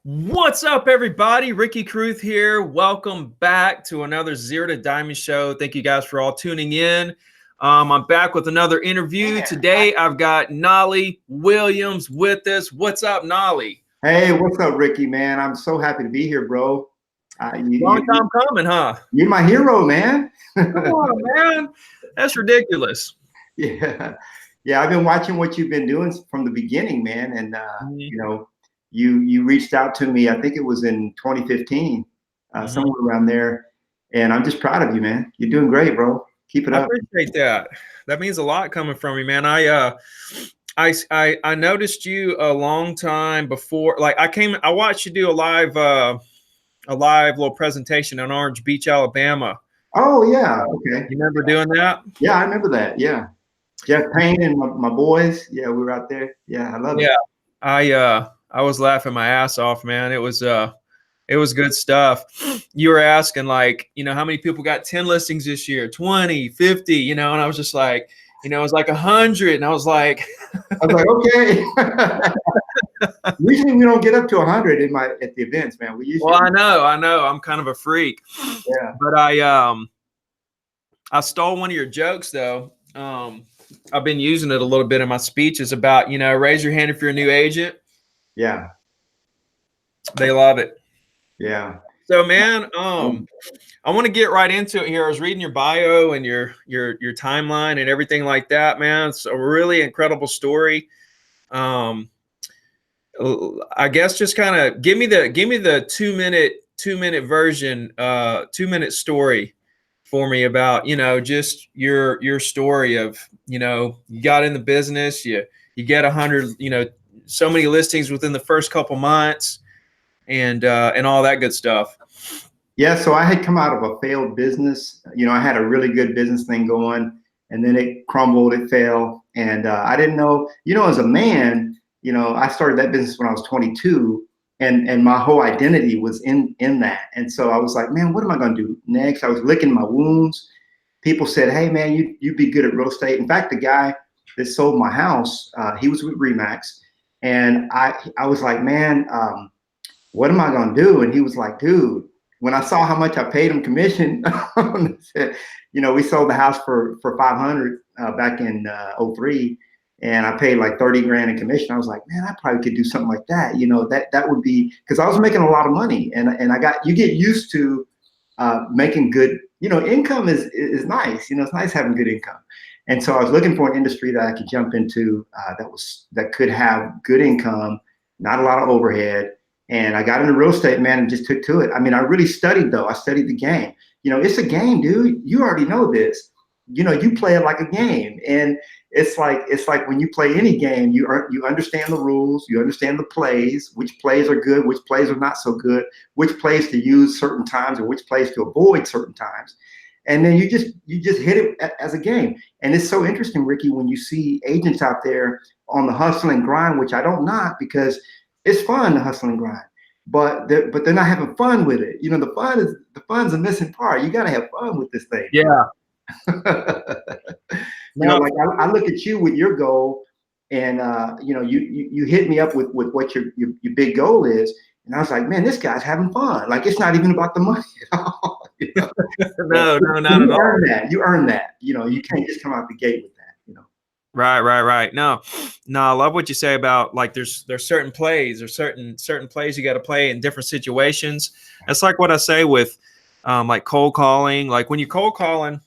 What's up, everybody? Ricky Carruth here. Welcome back to another Zero to Diamond show. Thank you guys for all tuning in. I'm back with another interview. Today, I've got Knolly Williams with us. What's up, Knolly? Hey, what's up, Ricky, man? I'm so happy to be here, bro. Long time coming, huh? You're my hero, man. Come on, man. That's ridiculous. Yeah. I've been watching what you've been doing from the beginning, man. And, you reached out to me, I think it was in 2015, somewhere around there. And I'm just proud of you, man. You're doing great, bro. Keep it up. I appreciate that. That means a lot coming from you, man. I noticed you a long time before. Like I watched you do a live little presentation in Orange Beach, Alabama. Oh yeah, okay. You remember doing that? Yeah, I remember that. Yeah, Jeff Payne and my boys. Yeah, we were out there. Yeah, I love it. Yeah, I was laughing my ass off, man. It was good stuff. You were asking, like, how many people got 10 listings this year, 20, 50, and I was just like, it was like 100. And I was like, okay. Usually we don't get up to 100 at the events, man. Well, I know. I'm kind of a freak. Yeah. But I stole one of your jokes though. I've been using it a little bit in my speeches about, raise your hand if you're a new agent. Yeah. They love it. Yeah. So, man, I want to get right into it here. I was reading your bio and your timeline and everything like that, man. It's a really incredible story. I guess just kind of give me the 2-minute version, 2-minute story for me about, just your story of, you got in the business, you get 100, so many listings within the first couple months and all that good stuff. Yeah. So I had come out of a failed business. I had a really good business thing going and then it crumbled, it fell. And I didn't know, as a man, I started that business when I was 22 and my whole identity was in that. And so I was like, man, what am I going to do next? I was licking my wounds. People said, hey man, you'd be good at real estate. In fact, the guy that sold my house, he was with Remax. And I was like, man, what am I going to do? And he was like, dude, when I saw how much I paid him commission, we sold the house for 500 back in 03. And I paid like 30 grand in commission. I was like, man, I probably could do something like that. That would be, because I was making a lot of money and you get used to making good, income is nice. It's nice having good income. And so I was looking for an industry that I could jump into that could have good income, not a lot of overhead. And I got into real estate, man, and just took to it. I mean, I really studied though. I studied the game. It's a game, dude. You already know this. You play it like a game. And it's like when you play any game, you understand the rules, you understand the plays, which plays are good, which plays are not so good, which plays to use certain times and which plays to avoid certain times. And then you just hit it as a game. And it's so interesting, Ricky, when you see agents out there on the hustle and grind, which I don't knock because it's fun to hustle and grind, but they're not having fun with it. The fun's a missing part. You got to have fun with this thing. Yeah. Like I look at you with your goal, and you hit me up with what your big goal is, and I was like, man, this guy's having fun. Like it's not even about the money at all. No, not at all. You earn that. You can't just come out the gate with that. Right. No, I love what you say about like there's certain plays or certain plays you got to play in different situations. That's like what I say with like cold calling. Like when you're cold calling,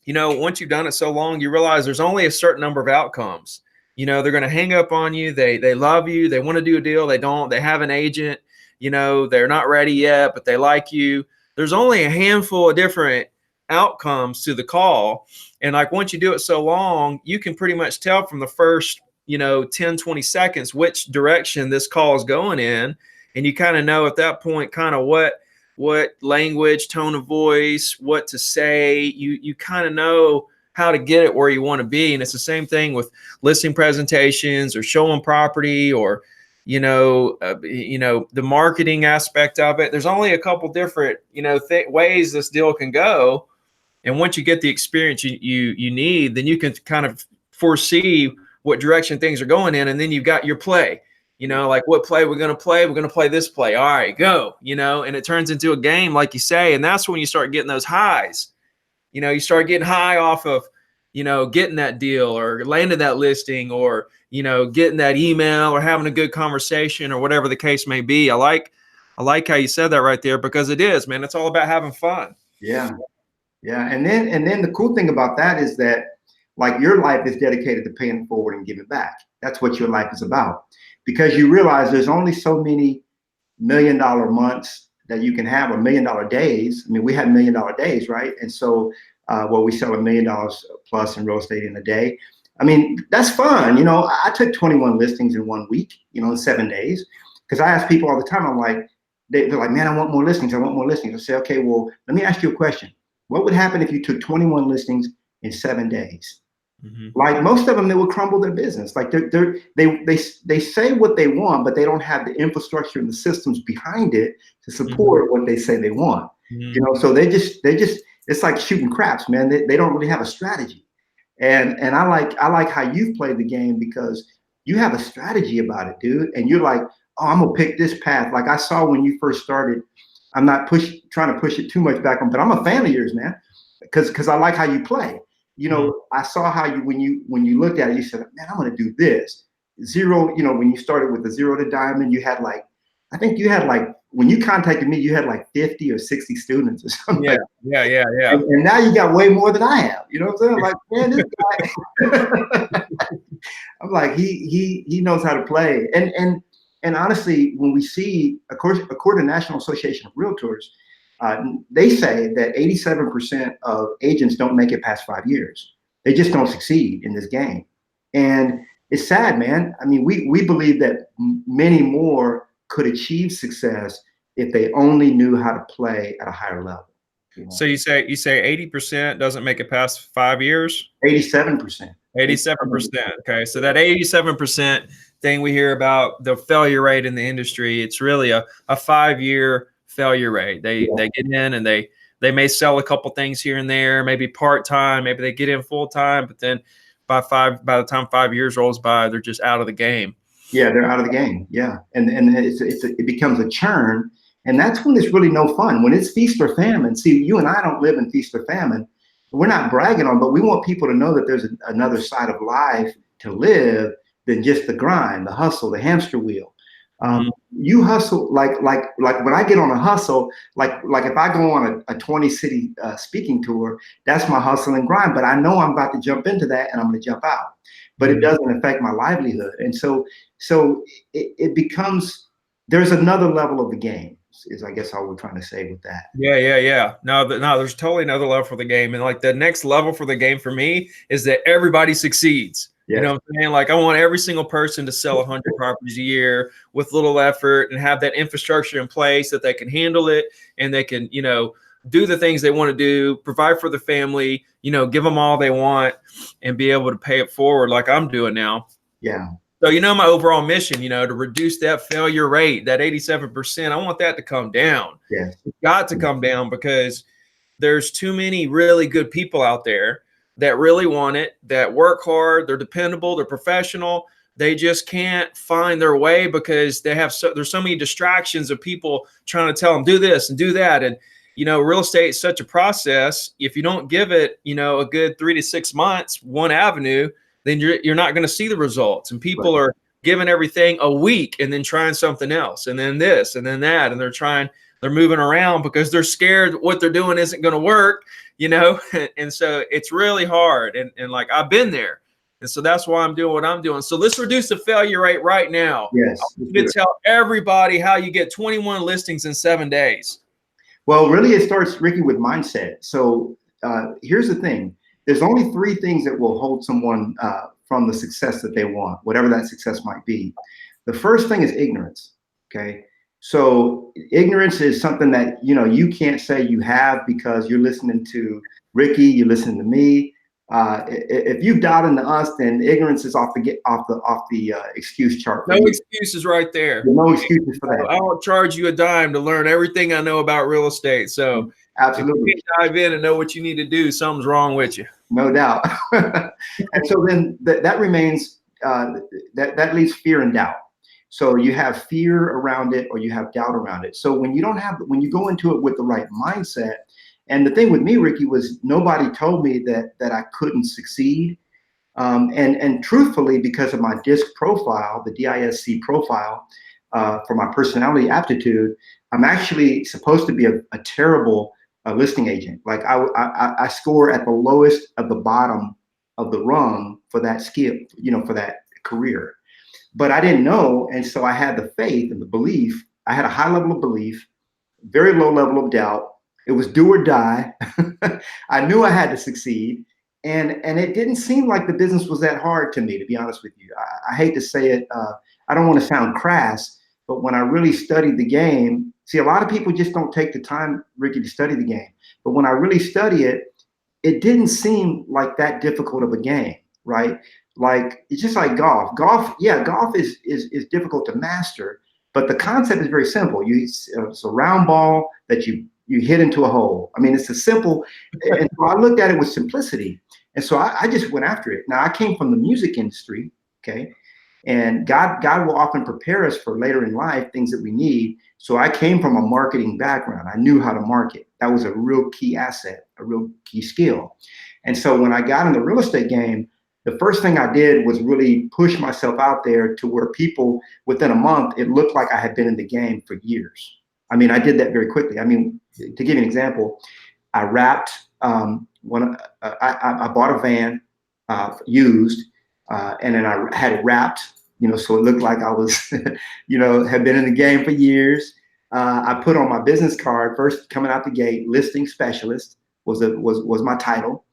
once you've done it so long, you realize there's only a certain number of outcomes. They're going to hang up on you. They love you. They want to do a deal. They have an agent, they're not ready yet, but they like you. There's only a handful of different outcomes to the call. And like, once you do it so long, you can pretty much tell from the first, 10, 20 seconds, which direction this call is going in. And you kind of know at that point, kind of what language, tone of voice, what to say. You kind of know how to get it where you want to be. And it's the same thing with listing presentations or showing property or, the marketing aspect of it. There's only a couple different, ways this deal can go. And once you get the experience you need, then you can kind of foresee what direction things are going in. And then you've got your play. You know, like what play we're going to play? We're going to play this play. All right, go, you know, and it turns into a game, like you say. And that's when you start getting those highs. You know, you start getting high off of, you know, getting that deal or landing that listing or, you know, getting that email or having a good conversation or whatever the case may be. I like how you said that right there, because it is, man. It's all about having fun. Yeah. Yeah. And then the cool thing about that is that, like, your life is dedicated to paying it forward and giving back. That's what your life is about, because you realize there's only so many $1 million months that you can have, or $1 million days. I mean, we had $1 million days, right? And so, we sell $1 million plus in real estate in a day. I mean, that's fun. You know, I took 21 listings in 1 week, you know, in 7 days, because I ask people all the time, I'm like, they're like, man, I want more listings. I want more listings. I say, okay, well, let me ask you a question. What would happen if you took 21 listings in 7 days? Mm-hmm. Like, most of them, they would crumble their business. Like, they say what they want, but they don't have the infrastructure and the systems behind it to support mm-hmm. what they say they want. Mm-hmm. You know, so they just it's like shooting craps, man. They don't really have a strategy. And I like how you've played the game, because you have a strategy about it, dude. And you're like, oh, I'm gonna pick this path. Like I saw when you first started. I'm not trying to push it too much back on, but I'm a fan of yours, man, because I like how you play. You know, I saw how you when you looked at it, you said, man, I'm gonna do this. Zero, you know, when you started with the 0 to diamond, you had like, I think you had like, when you contacted me, you had like 50 or 60 students or something. Yeah. And now you got way more than I have. You know what I'm saying? Like, man, this guy. I'm like, he knows how to play. And honestly, when we see, according to National Association of Realtors, they say that 87% of agents don't make it past 5 years. They just don't succeed in this game. And it's sad, man. I mean, we believe that many more could achieve success if they only knew how to play at a higher level. You know? So you say 80% doesn't make it past 5 years? 87%. 87%. Okay. So that 87% thing we hear about, the failure rate in the industry, it's really a 5-year failure rate. They get in and they may sell a couple things here and there, maybe part-time, maybe they get in full-time, but then by the time 5 years rolls by, they're just out of the game. Yeah, they're out of the game. Yeah. And it becomes a churn. And that's when it's really no fun. When it's feast or famine. See, you and I don't live in feast or famine. We're not bragging on, but we want people to know that there's another side of life to live than just the grind, the hustle, the hamster wheel. You hustle like when I get on a hustle, like if I go on a 20 city speaking tour, that's my hustle and grind. But I know I'm about to jump into that and I'm going to jump out. But it doesn't affect my livelihood. And so it becomes, there's another level of the game, is I guess all we're trying to say with that. Yeah. No, there's totally another level for the game. And like the next level for the game for me is that everybody succeeds. Yes. You know what I'm saying? Like I want every single person to sell 100 properties a year with little effort and have that infrastructure in place that they can handle it and they can, you know, do the things they want to do, provide for the family, you know, give them all they want and be able to pay it forward like I'm doing now. Yeah. So, you know, my overall mission, you know, to reduce that failure rate, that 87%, I want that to come down. Yeah. It's got to come down because there's too many really good people out there that really want it, that work hard, they're dependable, they're professional. They just can't find their way because there's so many distractions of people trying to tell them do this and do that. And, you know, real estate is such a process. If you don't give it, you know, a good 3 to 6 months, one avenue, then you're not going to see the results. And people are giving everything a week and then trying something else and then this and then that. And they're moving around because they're scared what they're doing isn't going to work, you know? And so it's really hard. And like, I've been there. And so that's why I'm doing what I'm doing. So let's reduce the failure rate right now. Yes. You can tell everybody how you get 21 listings in 7 days. Well, really, it starts, Ricky, with mindset. So here's the thing. There's only 3 things that will hold someone from the success that they want, whatever that success might be. The first thing is ignorance, okay? So ignorance is something that, you know, you can't say you have because you're listening to Ricky, you're listening to me. If you've dialed into us, then ignorance is off the excuse chart. No excuses right there. No excuses for that. I won't charge you a dime to learn everything I know about real estate. So absolutely, if you dive in and know what you need to do, something's wrong with you. No doubt. And so then that remains, that leaves fear and doubt. So you have fear around it or you have doubt around it. So when you go into it with the right mindset, and the thing with me, Ricky, was nobody told me that I couldn't succeed. And truthfully, because of my DISC profile, the DISC profile, for my personality aptitude, I'm actually supposed to be a terrible listing agent. Like I score at the lowest of the bottom of the rung for that skill, for that career. But I didn't know, and so I had the faith and the belief. I had a high level of belief, very low level of doubt. It was do or die. I knew I had to succeed. And it didn't seem like the business was that hard to me, to be honest with you. I hate to say it. I don't want to sound crass, but when I really studied the game, see, a lot of people just don't take the time, Ricky, to study the game. But when I really study it, it didn't seem like that difficult of a game, right? Like, it's just like golf. Golf is difficult to master, but the concept is very simple. It's a round ball that you hit into a hole. I mean, it's a simple, and so I looked at it with simplicity. And so I just went after it. Now, I came from the music industry, okay? And God will often prepare us for later in life, things that we need. So I came from a marketing background. I knew how to market. That was a real key asset, a real key skill. And so when I got in the real estate game, the first thing I did was really push myself out there to where people, within a month, it looked like I had been in the game for years. I mean, I did that very quickly. I mean, to give you an example, I wrapped I bought a van used, and then I had it wrapped, so it looked like I was, had been in the game for years. I put on my business card, first coming out the gate, listing specialist was my title.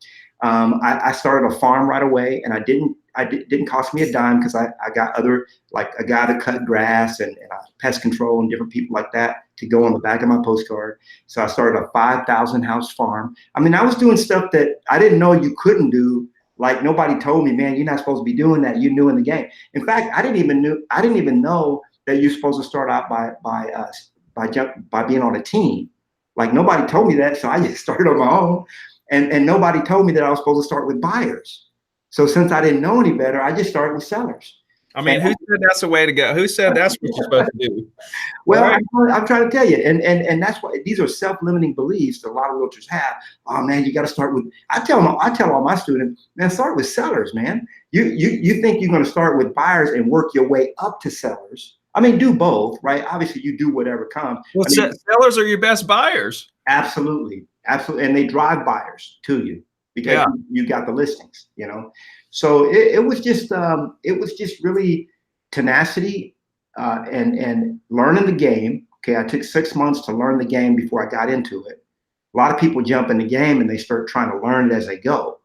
I started a farm right away, and it didn't cost me a dime because I got other, like a guy to cut grass and pest control and different people like that to go on the back of my postcard. So I started a 5,000 house farm. I mean, I was doing stuff that I didn't know you couldn't do. Like, nobody told me, man, you're not supposed to be doing that. You're new in the game. In fact, I didn't even know that you're supposed to start out by being on a team. Like, nobody told me that, so I just started on my own. And nobody told me that I was supposed to start with buyers. So since I didn't know any better, I just started with sellers. I mean, who said that's the way to go? Who said that's what you're supposed to do? Well, right? I'm trying to tell you, and that's why these are self-limiting beliefs that a lot of realtors have. Oh man, you got to start with. I tell all my students, man, start with sellers, man. You think you're going to start with buyers and work your way up to sellers? I mean, do both, right? Obviously, you do whatever comes. Well, sellers are your best buyers. Absolutely, and they drive buyers to you because you got the listings, So it was just really tenacity and learning the game. Okay, I took 6 months to learn the game before I got into it. A lot of people jump in the game and they start trying to learn it as they go.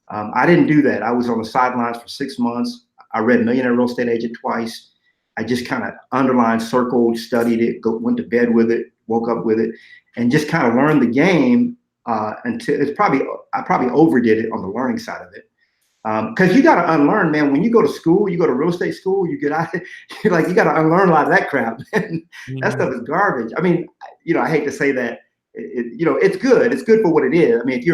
I didn't do that. I was on the sidelines for 6 months. I read Millionaire Real Estate Agent twice. I just kind of underlined, circled, studied it, went to bed with it, woke up with it, and just kind of learned the game until I probably overdid it on the learning side of it. Because you got to unlearn, man. When you go to school, you go to real estate school, you get out, you got to unlearn a lot of that crap. That stuff is garbage. I mean, I hate to say that. It's good. It's good for what it is. I mean, if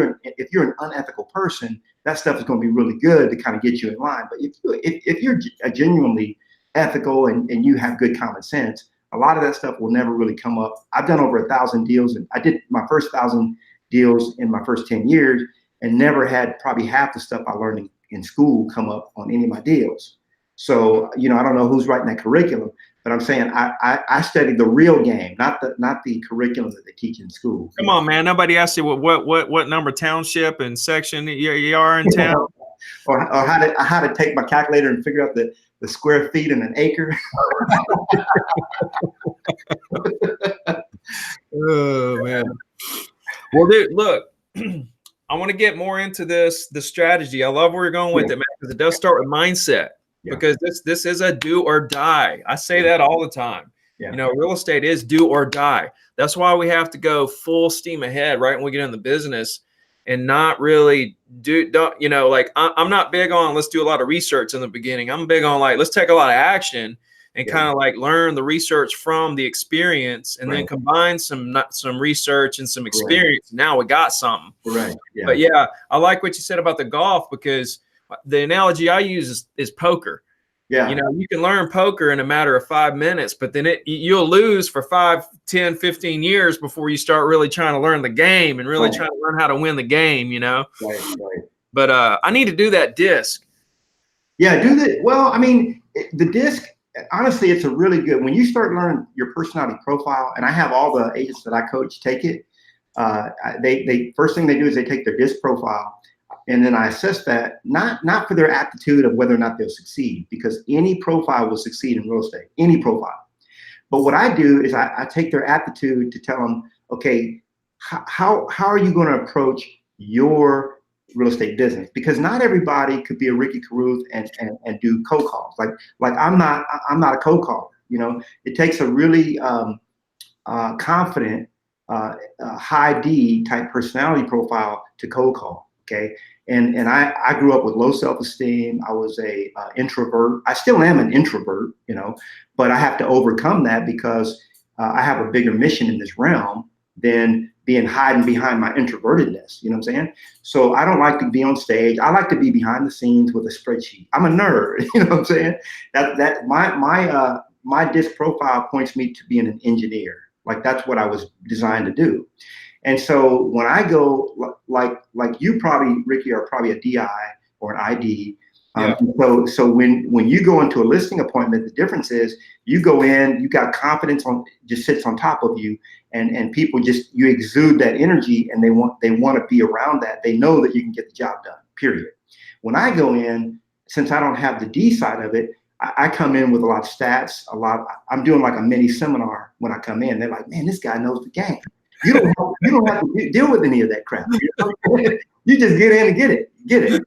you're an unethical person, that stuff is going to be really good to kind of get you in line. But if you're genuinely ethical and you have good common sense, a lot of that stuff will never really come up. I've done over 1,000 deals, and I did my first 1,000 deals in my first 10 years, and never had probably half the stuff I learned in school come up on any of my deals. So, I don't know who's writing that curriculum, but I'm saying I studied the real game, not the curriculum that they teach in school. Come on, man. Nobody asked you what number township and section you are in town. or how to take my calculator and figure out the square feet in an acre. Oh man. Well, dude, look, I want to get more into the strategy. I love where you're going with it, man, because it does start with mindset. Yeah. Because this is a do or die. I say that all the time. Yeah. Real estate is do or die. That's why we have to go full steam ahead right when we get in the business, and not really I'm not big on let's do a lot of research in the beginning. I'm big on let's take a lot of action and kind of learn the research from the experience, and then combine some research and some experience. Right. Now we got something. Right. Yeah. But yeah, I like what you said about the golf, because the analogy I use is poker. Yeah. You know, you can learn poker in a matter of 5 minutes, but then you'll lose for 5, 10, 15 years before you start really trying to learn the game and really trying to learn how to win the game, you know? Right, right. But I need to do that disc. Yeah, well, I mean, the disc, honestly, it's a really good, when you start learning your personality profile, and I have all the agents that I coach take it, they first thing they do is they take their disc profile, and then I assess that, not for their aptitude of whether or not they'll succeed, because any profile will succeed in real estate, any profile. But what I do is I take their aptitude to tell them, okay, how are you going to approach your real estate business? Because not everybody could be a Ricky Carruth and do cold calls. Like I'm not a cold caller. You know, it takes a really confident, high D type personality profile to cold call. Okay. And I grew up with low self-esteem. I was a introvert. I still am an introvert, you know, but I have to overcome that because I have a bigger mission in this realm than being hiding behind my introvertedness. You know what I'm saying? So I don't like to be on stage. I like to be behind the scenes with a spreadsheet. I'm a nerd. You know what I'm saying? My disc profile points me to being an engineer. Like that's what I was designed to do. And so when I go, like you probably, Ricky, are probably a DI or an ID. Yeah. So when you go into a listing appointment, the difference is you go in, you got confidence just sits on top of you, and people you exude that energy, and they want to be around that. They know that you can get the job done, period. When I go in, since I don't have the D side of it, I come in with a lot of stats, I'm doing like a mini seminar when I come in. They're like, man, this guy knows the game. You don't have to deal with any of that crap. You just get in and get it.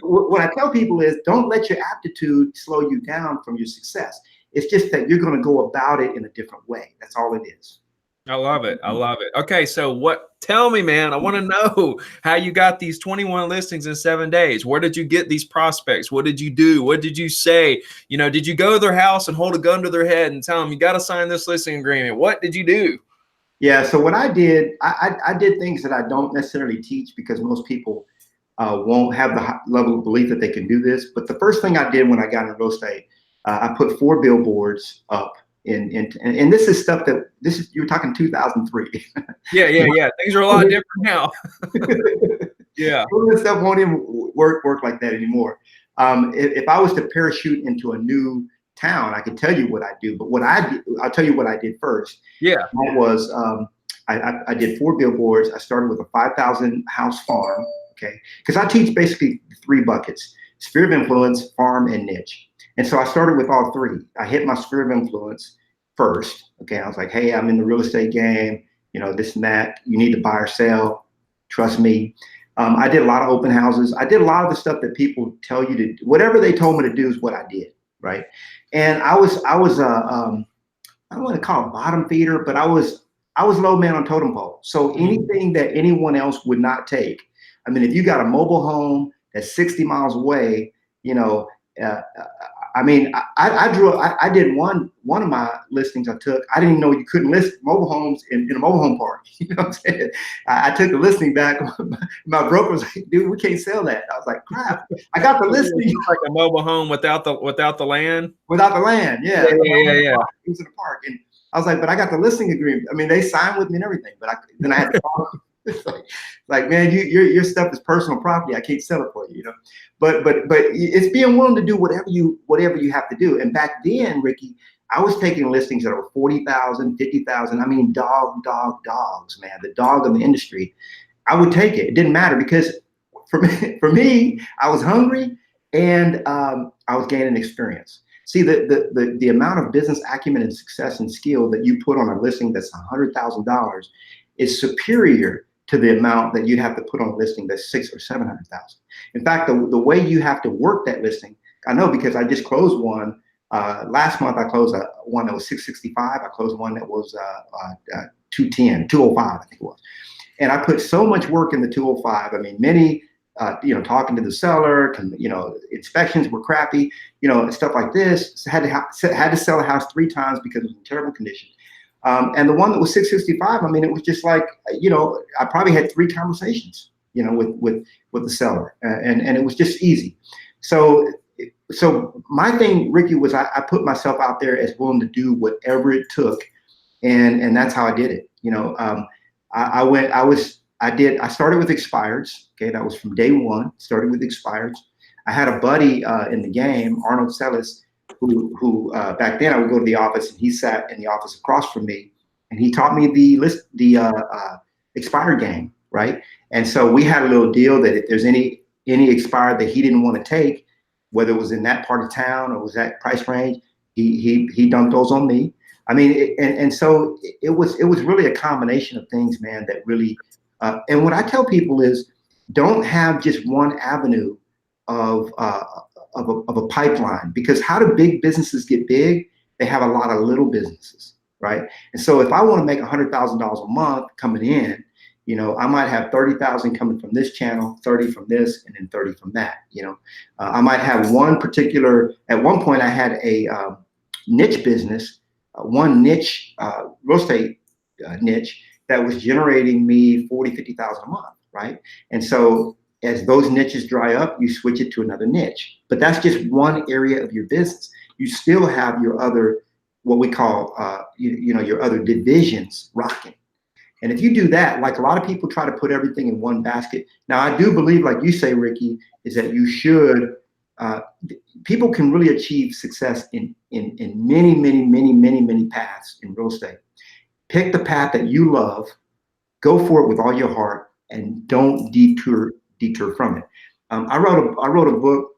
What I tell people is, don't let your aptitude slow you down from your success. It's just that you're going to go about it in a different way. That's all it is. I love it. I love it. Okay, so tell me, man, I want to know how you got these 21 listings in 7 days. Where did you get these prospects? What did you do? What did you say? You know, did you go to their house and hold a gun to their head and tell them, you got to sign this listing agreement? What did you do? Yeah, so what I did, I did things that I don't necessarily teach, because most people won't have the level of belief that they can do this. But the first thing I did when I got into real estate, I put 4 billboards up and this is stuff you were talking 2003. Yeah. Things are a lot different now. Yeah. This stuff won't even work like that anymore. If I was to parachute into a new town, I could tell you what I do, but I'll tell you what I did first. Yeah. That was, I did 4 billboards. I started with a 5,000 house farm. Okay. Cause I teach basically 3 buckets: sphere of influence, farm, and niche. And so I started with all 3. I hit my sphere of influence first. Okay. I was like, hey, I'm in the real estate game, you know, this and that. You need to buy or sell. Trust me. I did a lot of open houses. I did a lot of the stuff that people tell you to do. Whatever they told me to do is what I did. Right. And I was I don't want to call it bottom feeder, but I was low man on totem pole. So anything that anyone else would not take. I mean, if you got a mobile home that's 60 miles away, you know, I mean, I did one of my listings I took. I didn't even know you couldn't list mobile homes in a mobile home park. You know what I'm saying? I took the listing back. My broker was like, dude, we can't sell that. I was like, crap. I got the listing. Like a mobile home without the land? Without the land, yeah. Yeah. It was in the park. And I was like, but I got the listing agreement. I mean, they signed with me and everything, but then I had to call. It's like, man, your stuff is personal property. I can't sell it for you, you know. But it's being willing to do whatever you have to do. And back then, Ricky, I was taking listings that were 40,000, 50,000. I mean, dogs, man, the dog in the industry. I would take it. It didn't matter, because for me, I was hungry and I was gaining experience. See, the amount of business acumen and success and skill that you put on a listing that's $100,000 is superior to the amount that you'd have to put on a listing that's $600,000 or $700,000. In fact, the way you have to work that listing, I know, because I just closed one last month. I closed one that was 665. I closed one that was 205, I think it was. And I put so much work in the 205. I mean, many, talking to the seller, inspections were crappy, stuff like this. Had to sell the house 3 times because it was in terrible condition. And the one that was 665, I mean, it was just like, I probably had 3 conversations, with the seller, and it was just easy. So so my thing, Ricky, was I put myself out there as willing to do whatever it took, and that's how I did it. You know, I started with expireds. Okay, that was from day one. Started with expireds. I had a buddy in the game, Arnold Sellis, who back then I would go to the office and he sat in the office across from me, and he taught me the expired game, right? And so we had a little deal that if there's any expired that he didn't want to take, whether it was in that part of town or was that price range, he dumped those on me. I mean, and so it was really a combination of things, man, that really, and what I tell people is don't have just one avenue of a pipeline, because how do big businesses get big? They have a lot of little businesses, right? And so if I want to make $100,000 a month coming in, you know, I might have 30,000 coming from this channel, 30 from this, and then 30 from that. You know, I might have one particular. At one point, I had a niche business, one niche real estate niche that was generating me 40, 50,000 a month, right? And so as those niches dry up, you switch it to another niche. But that's just one area of your business. You still have your other, what we call, you know, your other divisions rocking. And if you do that, like a lot of people try to put everything in one basket. Now, I do believe, like you say, Ricky, is that you should, people can really achieve success in many paths in real estate. Pick the path that you love, go for it with all your heart, and don't detour from it. I wrote a book.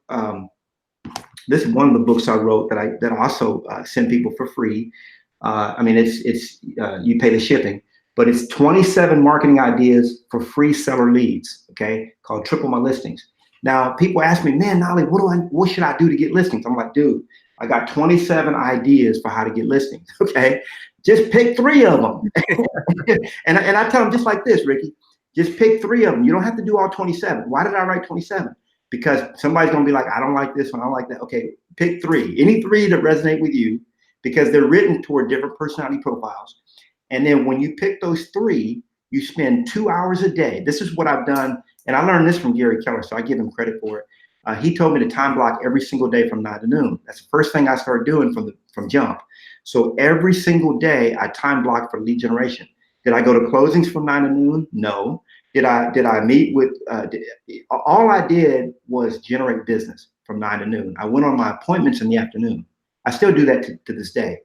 This is one of the books I wrote that I also send people for free. I mean, it's you pay the shipping. But it's 27 marketing ideas for free seller leads, okay, called Triple My Listings. Now, people ask me, man, Knolly, what should I do to get listings? I'm like, dude, I got 27 ideas for how to get listings, okay? Just pick 3 of them. and I tell them just like this, Ricky, just pick 3 of them. You don't have to do all 27. Why did I write 27? Because somebody's gonna be like, I don't like this one, I don't like that. Okay, pick 3, any 3 that resonate with you, because they're written toward different personality profiles. And then when you pick those 3, you spend 2 hours a day. This is what I've done. And I learned this from Gary Keller, so I give him credit for it. He told me to time block every single day from 9 to noon. That's the first thing I started doing from jump. So every single day I time block for lead generation. Did I go to closings from 9 to noon? No. Did I meet with, all I did was generate business from 9 to noon. I went on my appointments in the afternoon. I still do that to this day.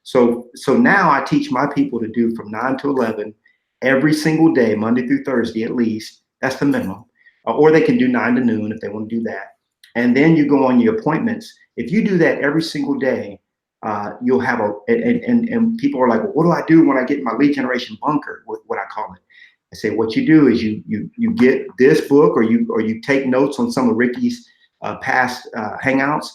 So now I teach my people to do from 9 to 11 every single day, Monday through Thursday at least. That's the minimum. Or they can do 9 to noon if they want to do that. And then you go on your appointments. If you do that every single day, you'll have and people are like, well, what do I do when I get my lead generation bunker, what I call it? I say, what you do is you get this book, or you take notes on some of Ricky's past hangouts,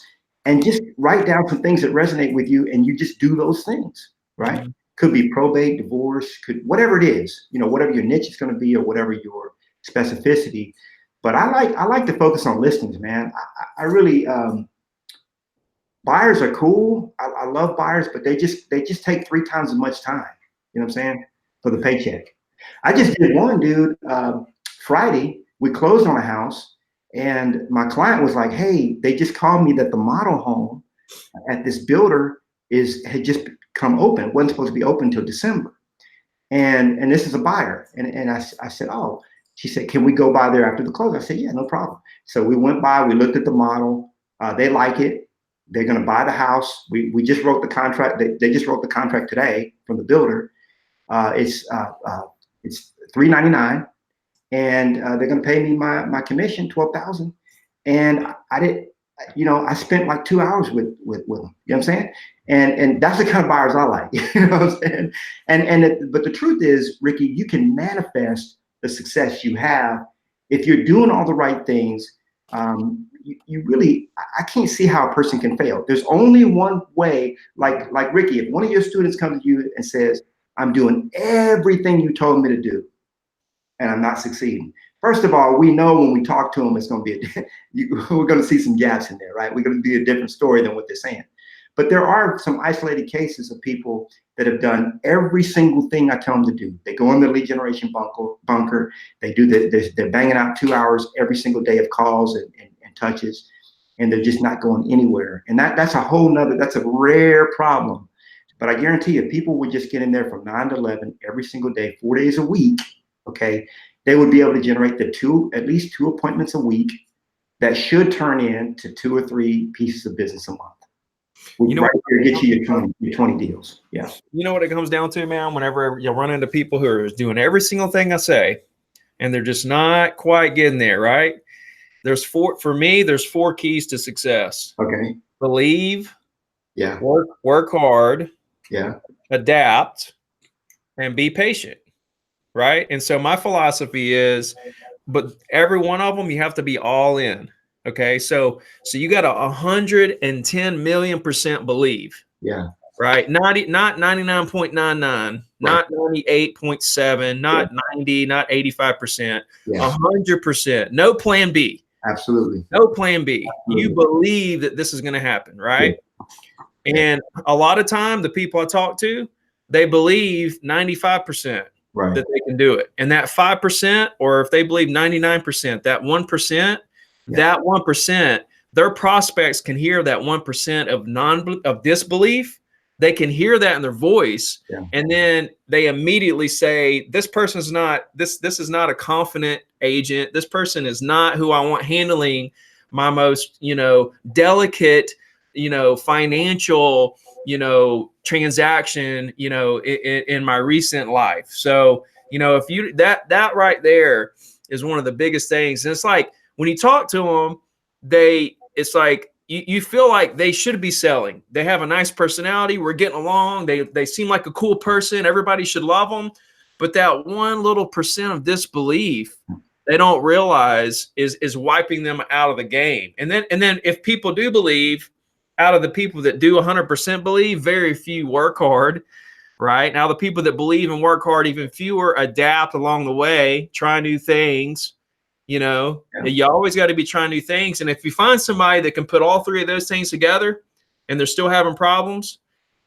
and just write down some things that resonate with you, and you just do those things, right? Mm-hmm. Could be probate, divorce, whatever it is, you know, whatever your niche is going to be, or whatever your specificity. But I like to focus on listings, man. I really, buyers are cool. I love buyers, but they just take 3 times as much time. You know what I'm saying? For the paycheck. I just did one, dude. Friday, we closed on a house. And my client was like, hey, they just called me that the model home at this builder had just come open. It wasn't supposed to be open until December. And this is a buyer. And I said, oh, she said, can we go by there after the close? I said, yeah, no problem. So we went by, we looked at the model. They like it. They're going to buy the house. We just wrote the contract. They just wrote the contract today from the builder. It's $399. And they're going to pay me my commission, $12,000. And I did, you know, I spent like 2 hours with them. You know what I'm saying? And that's the kind of buyers I like. You know what I'm saying? But the truth is, Ricky, you can manifest the success you have if you're doing all the right things. You really, I can't see how a person can fail. There's only one way. Like Ricky, if one of your students comes to you and says, I'm doing everything you told me to do, and I'm not succeeding. First of all, we know when we talk to them, it's going to be, we're going to see some gaps in there, right? We're going to be a different story than what they're saying. But there are some isolated cases of people that have done every single thing I tell them to do. They go in the lead generation bunker. They do they're banging out 2 hours every single day of calls and touches. and they're just not going anywhere. And that's a rare problem. But I guarantee you, if people would just get in there from 9 to 11 every single day, 4 days a week, okay, they would be able to generate at least 2 appointments a week that should turn into 2 or 3 pieces of business a month. You know, right here, get you your 20 deals. Yeah. You know what it comes down to, man? Whenever you run into people who are doing every single thing I say, and they're just not quite getting there, right? There's 4 keys to success. Okay. Believe. Yeah. Work hard. Yeah. Adapt, and be patient. Right. And so my philosophy is, but every one of them, you have to be all in. Okay. So you got 110 million% believe. Yeah. Right. Not 99.99, not 98.7, not 90, not 85%, 100%. No plan B. Absolutely. No plan B. Absolutely. You believe that this is going to happen. Right. Yeah. And a lot of time, the people I talk to, they believe 95%. Right. That they can do it. And that 5%, or if they believe 99%, that 1%, that 1%, their prospects can hear that 1% of disbelief. They can hear that in their voice. Yeah. And then they immediately say, this person's not, this is not a confident agent. This person is not who I want handling my most, delicate, financial, transaction, in my recent life. So, if you, that right there is one of the biggest things. And it's like, when you talk to them, it's like, you feel like they should be selling. They have a nice personality. We're getting along. They seem like a cool person. Everybody should love them. But that one little percent of disbelief, they don't realize is wiping them out of the game. And then if people do believe, out of the people that do 100% believe, very few work hard, right? Now, the people that believe and work hard, even fewer adapt along the way, try new things. You always got to be trying new things. And if you find somebody that can put all 3 of those things together and they're still having problems,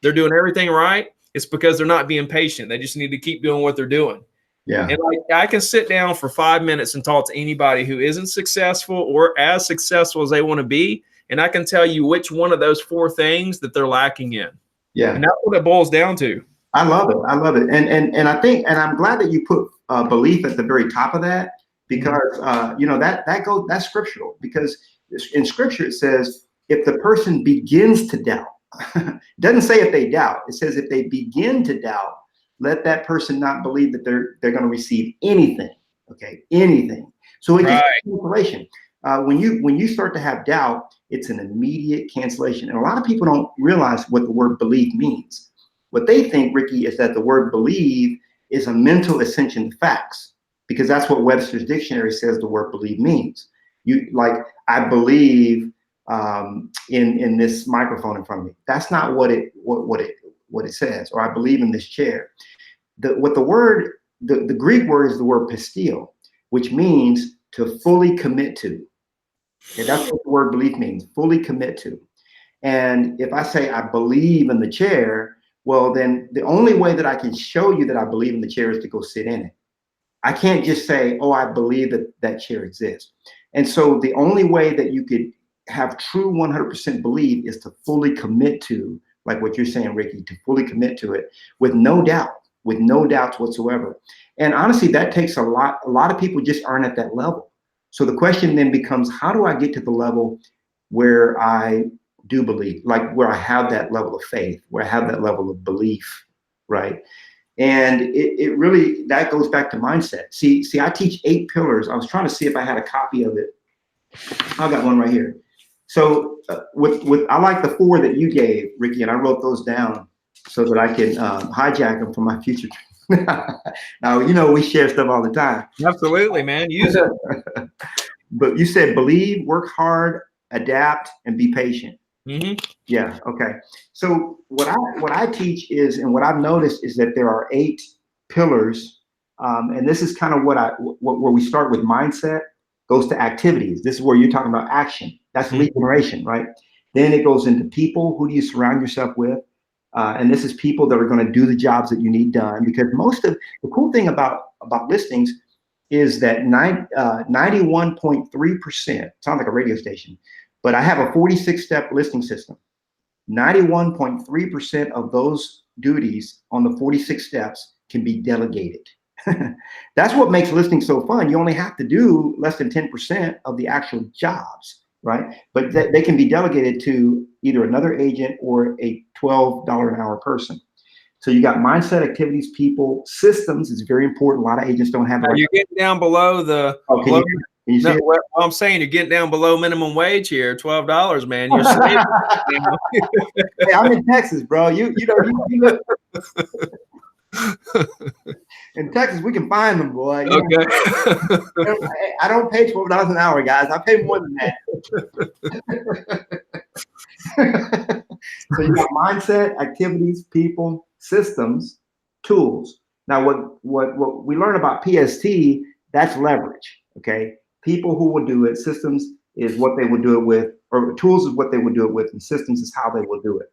they're doing everything right, it's because they're not being patient. They just need to keep doing what they're doing. Yeah. And I can sit down for 5 minutes and talk to anybody who isn't successful or as successful as they want to be. And I can tell you which one of those 4 things that they're lacking in. Yeah. And that's what it boils down to. I love it. I love it. And I think, and I'm glad that you put belief at the very top of that, because, that's scriptural, because in scripture, it says, if the person begins to doubt, it doesn't say if they doubt, it says, if they begin to doubt, let that person not believe that they're going to receive anything. Okay. Anything. So it's cancellation. When you start to have doubt, it's an immediate cancellation. And a lot of people don't realize what the word believe means. What they think, Ricky, is that the word believe is a mental ascension to facts, because that's what Webster's dictionary says the word believe means. I believe in this microphone in front of me. That's not what it says. Or I believe in this chair. The Greek word is the word pistio, which means to fully commit to. Okay, that's what the word belief means, fully commit to. And if I say I believe in the chair, well, then the only way that I can show you that I believe in the chair is to go sit in it. I can't just say, oh, I believe that chair exists. And so the only way that you could have true 100% belief is to fully commit to, like what you're saying, Ricky, to fully commit to it with no doubts whatsoever. And honestly, that takes a lot of people just aren't at that level. So the question then becomes, how do I get to the level where I do believe, like where I have that level of faith, where I have that level of belief, right? And it really, that goes back to mindset. See, I teach 8 pillars. I was trying to see if I had a copy of it. I got one right here. So I like the 4 that you gave, Ricky, and I wrote those down so that I can hijack them for my future. Now, we share stuff all the time. Absolutely, man. Use it. But you said believe, work hard, adapt, and be patient. Mm-hmm. Yeah. Okay. So what I teach is, and what I've noticed is that there are 8 pillars, and this is kind of where we start with mindset, goes to activities. This is where you're talking about action. That's lead generation, right? Then it goes into people. Who do you surround yourself with? And this is people that are going to do the jobs that you need done, because most of the cool thing about listings is that 91.3%, sounds like a radio station, But I have a 46-step listing system. 91.3% of those duties on the 46 steps can be delegated. That's what makes listing so fun. You only have to do less than 10% of the actual jobs, right? But they can be delegated to either another agent or a $12 an hour person. So you got mindset, activities, people, systems is very important. A lot of agents don't have. You're getting down below the. Oh, can you see it? Well, I'm saying you're getting down below minimum wage here, $12, man. You're saving. Hey, I'm in Texas, bro. You look. In Texas, we can find them, boy. Okay. I don't pay $12 an hour, guys. I pay more than that. So you got mindset, activities, people, systems, tools. Now, what we learn about PST, that's leverage. Okay, people who will do it. Systems is what they will do it with, or tools is what they will do it with, and systems is how they will do it.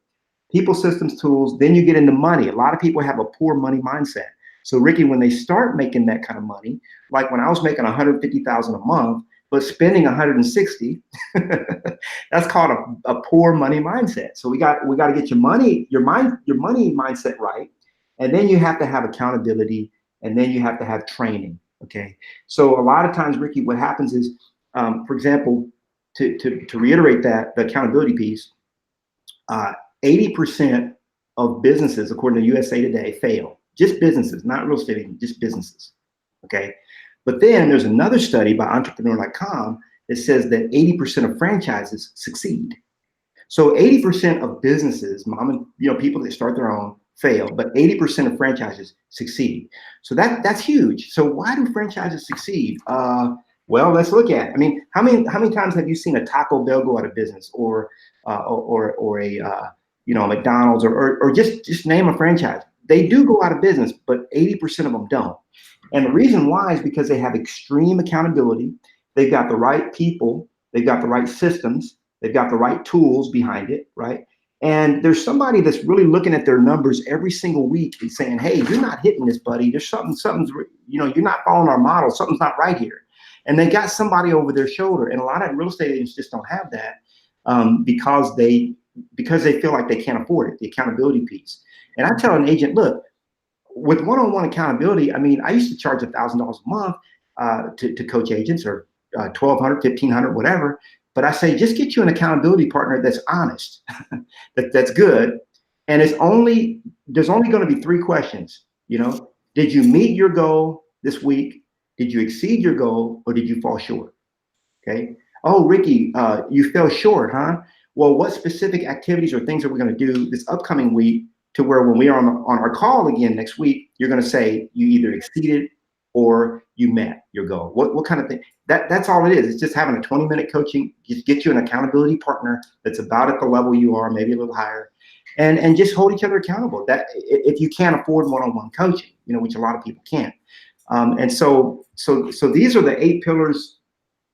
People, systems, tools. Then you get into money. A lot of people have a poor money mindset. So Ricky, when they start making that kind of money, like when I was making $150,000 a month, but spending 160, that's called a poor money mindset. So we got to get your money mindset right, and then you have to have accountability, and then you have to have training. Okay. So a lot of times, Ricky, what happens is, for example, to reiterate that the accountability piece, 80% of businesses, according to USA Today, fail. Just businesses, not real estate, just businesses. Okay. But then there's another study by entrepreneur.com that says that 80% of franchises succeed. So 80% of businesses, people that start their own fail, but 80% of franchises succeed. So that's huge. So why do franchises succeed? Well, let's look at it. I mean, how many times have you seen a Taco Bell go out of business, or a McDonald's, or just name a franchise? They do go out of business, but 80% of them don't. And the reason why is because they have extreme accountability. They've got the right people. They've got the right systems. They've got the right tools behind it, right? And there's somebody that's really looking at their numbers every single week and saying, hey, you're not hitting this, buddy. There's something's, you're not following our model. Something's not right here. And they got somebody over their shoulder. And a lot of real estate agents just don't have that because they feel like they can't afford it, the accountability piece. And I tell an agent, look, with one-on-one accountability, I mean, I used to charge $1,000 a month to coach agents, or $1,200, $1,500, whatever. But I say, just get you an accountability partner that's honest, that's good. And there's only going to be 3 questions. Did you meet your goal this week? Did you exceed your goal, or did you fall short? Okay. Oh, Ricky, you fell short, huh? Well, what specific activities or things are we going to do this upcoming week to where when we are on our call again next week, you're going to say you either exceeded or you met your goal? What kind of thing? That's all it is. It's just having a 20-minute coaching, just get you an accountability partner that's about at the level you are, maybe a little higher, and just hold each other accountable. That if you can't afford one-on-one coaching, which a lot of people can't. And so these are the 8 pillars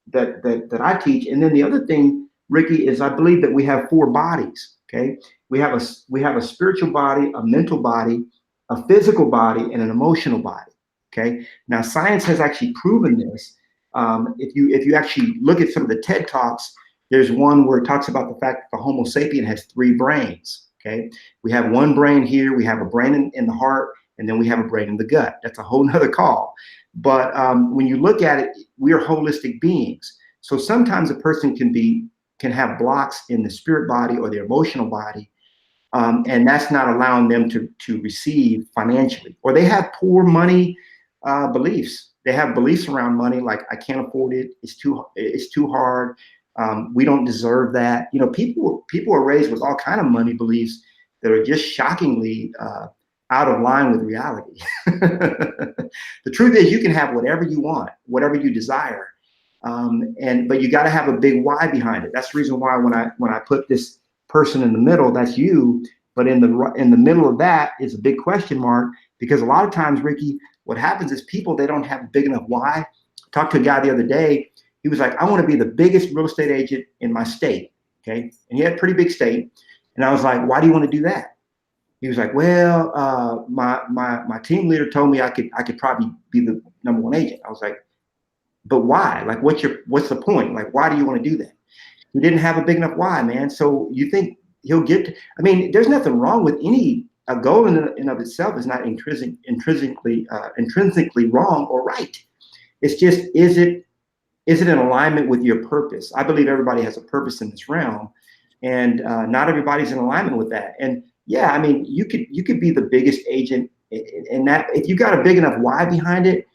that I teach. And then the other thing, Ricky, is I believe that we have 4 bodies. Okay, we have a spiritual body, a mental body, a physical body, and an emotional body. Okay, now science has actually proven this. If you actually look at some of the TED Talks, there's one where it talks about the fact that the Homo sapien has 3 brains. Okay, we have one brain here, we have a brain in the heart, and then we have a brain in the gut. That's a whole nother call. But when you look at it, we are holistic beings. So sometimes a person can have blocks in the spirit body or their emotional body, and that's not allowing them to receive financially. Or they have poor money beliefs. They have beliefs around money, like I can't afford it. It's too hard. We don't deserve that. People are raised with all kind of money beliefs that are just shockingly out of line with reality. The truth is, you can have whatever you want, whatever you desire, but you got to have a big why behind it. That's the reason why when I put this person in the middle, that's you. But in the middle of that is a big question mark, because a lot of times, Ricky, what happens is people, they don't have a big enough why. I talked to a guy the other day. He was like, I want to be the biggest real estate agent in my state. Okay. And he had a pretty big state. And I was like, why do you want to do that? He was like, well, my team leader told me I could probably be the #1 agent. I was like, but why? Like, what's the point? Like, why do you want to do that? He didn't have a big enough why, man. So you think he'll get to, I mean, there's nothing wrong with a goal in and of itself is not intrinsically wrong or right. It's just, is it in alignment with your purpose? I believe everybody has a purpose in this realm, and not everybody's in alignment with that. And yeah, I mean, you could be the biggest agent in that if you got a big enough why behind it,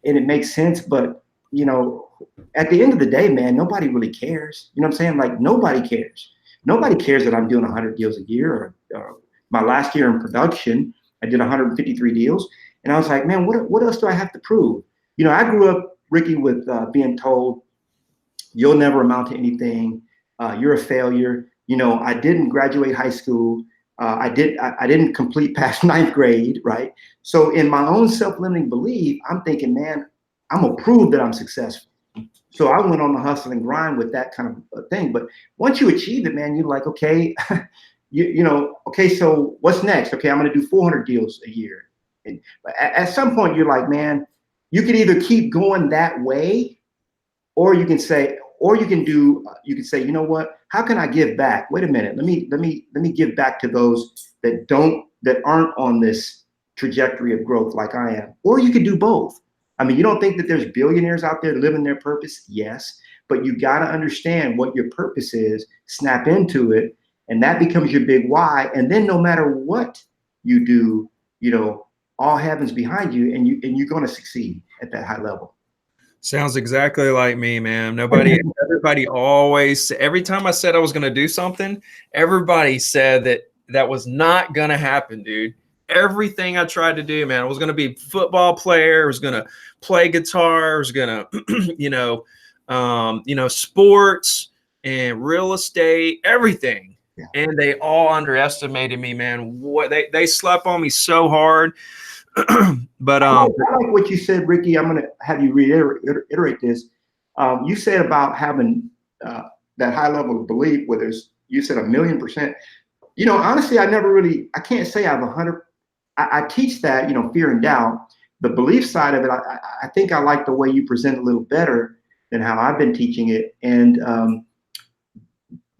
and it makes sense. But you know, at the end of the day, man, nobody really cares. You know what I'm saying? Like nobody cares. Nobody cares that I'm doing 100 deals a year. Or my last year in production, I did 153 deals, and I was like, man, what else do I have to prove? You know, I grew up, Ricky, with being told, you'll never amount to anything. You're a failure. You know, I didn't graduate high school. I didn't complete past 9th grade, right? So in my own self-limiting belief, I'm thinking, man, I'm gonna prove that I'm successful. So I went on the hustle and grind with that kind of thing. But once you achieve it, man, you're like, okay, you know, okay, so what's next? Okay, I'm gonna do 400 deals a year. And at some point, you're like, man, you can either keep going that way, or you can say, you can say, you know what? How can I give back? Wait a minute. Let me give back to those that aren't on this trajectory of growth like I am. Or you could do both. I mean, you don't think that there's billionaires out there living their purpose? Yes, but you got to understand what your purpose is, snap into it, and that becomes your big why. And then no matter what you do, you know, all heaven's behind you, and you're going to succeed at that high level. Sounds exactly like me, man. Everybody always, every time I said I was going to do something, everybody said that was not going to happen, dude. Everything I tried to do, man, I was going to be a football player, I was going to play guitar, I was going to, sports and real estate, everything. Yeah. And they all underestimated me, man. What they slept on me so hard. But I like what you said, Ricky. I'm going to have you reiterate this. You said about having that high level of belief, where you said 1,000,000%. You know, honestly, I can't say I have 100. I teach that, you know, fear and doubt. The belief side of it, I think I like the way you present a little better than how I've been teaching it. And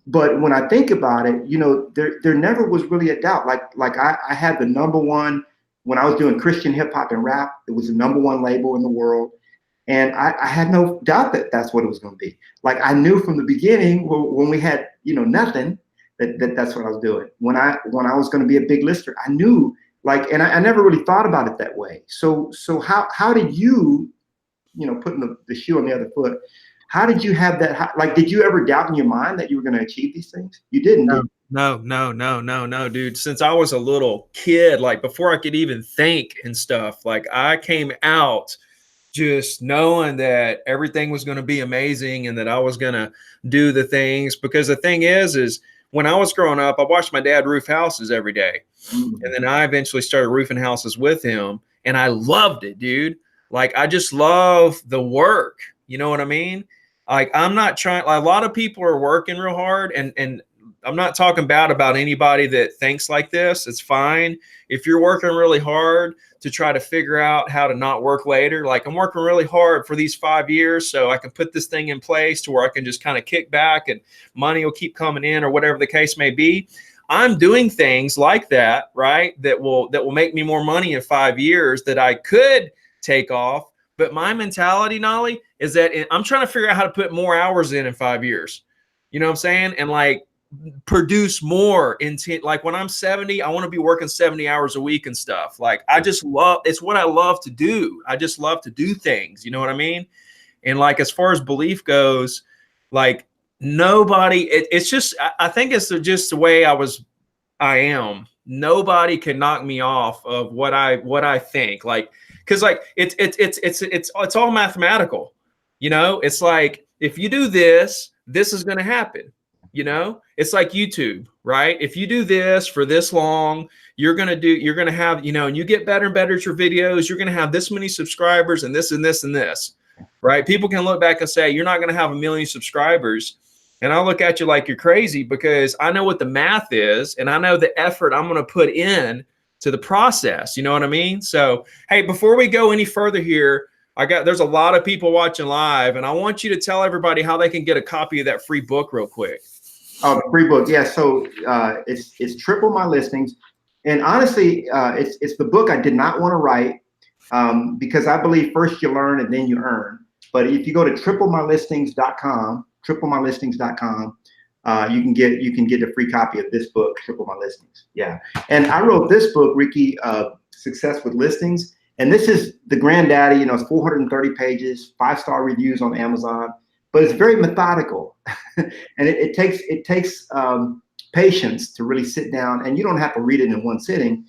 but when I think about it, you know, there never was really a doubt. Like I had the #1. When I was doing Christian hip hop and rap, it was the #1 label in the world. And I had no doubt that that's what it was going to be. Like I knew from the beginning when we had, you know, nothing, that's what I was doing. When I was going to be a big lister, I knew, like, and I never really thought about it that way. So how did you, you know, putting the shoe on the other foot, how did you have that? Like, did you ever doubt in your mind that you were going to achieve these things? You didn't. No, dude. Since I was a little kid, like before I could even think and stuff, like I came out just knowing that everything was going to be amazing and that I was going to do the things. Because the thing is when I was growing up, I watched my dad roof houses every day. Mm-hmm. And then I eventually started roofing houses with him, and I loved it, dude. Like, I just love the work. You know what I mean? Like, I'm not trying, like, a lot of people are working real hard, and I'm not talking bad about anybody that thinks like this. It's fine. If you're working really hard to try to figure out how to not work later, like I'm working really hard for these 5 years so I can put this thing in place to where I can just kind of kick back and money will keep coming in or whatever the case may be. I'm doing things like that, right? That will make me more money in 5 years that I could take off. But my mentality, Knolly, is that I'm trying to figure out how to put more hours in 5 years. You know what I'm saying? And like, produce more intent. Like when I'm 70, I want to be working 70 hours a week and stuff. Like I just love, it's what I love to do. I just love to do things. You know what I mean? And like, as far as belief goes, like nobody, it's just, I think it's just the way I am. Nobody can knock me off of what I think. Like, cause like it's all mathematical, you know. It's like, if you do this, this is going to happen. You know, it's like YouTube, right? If you do this for this long, you're going to have, you know, and you get better and better at your videos, you're going to have this many subscribers and this and this and this, right? People can look back and say, you're not going to have 1 million subscribers. And I'll look at you like you're crazy, because I know what the math is and I know the effort I'm going to put in to the process. You know what I mean? So, hey, before we go any further here, there's a lot of people watching live, and I want you to tell everybody how they can get a copy of that free book real quick. Oh, the free book. Yeah. So it's triple my listings. And honestly, it's the book I did not want to write because I believe first you learn and then you earn. But if you go to triplemylistings.com, you can get a free copy of this book, Triple My Listings. Yeah. And I wrote this book, Ricky, Success with Listings. And this is the granddaddy, it's 430 pages, 5-star reviews on Amazon, but it's very methodical. And it takes patience to really sit down, and you don't have to read it in one sitting.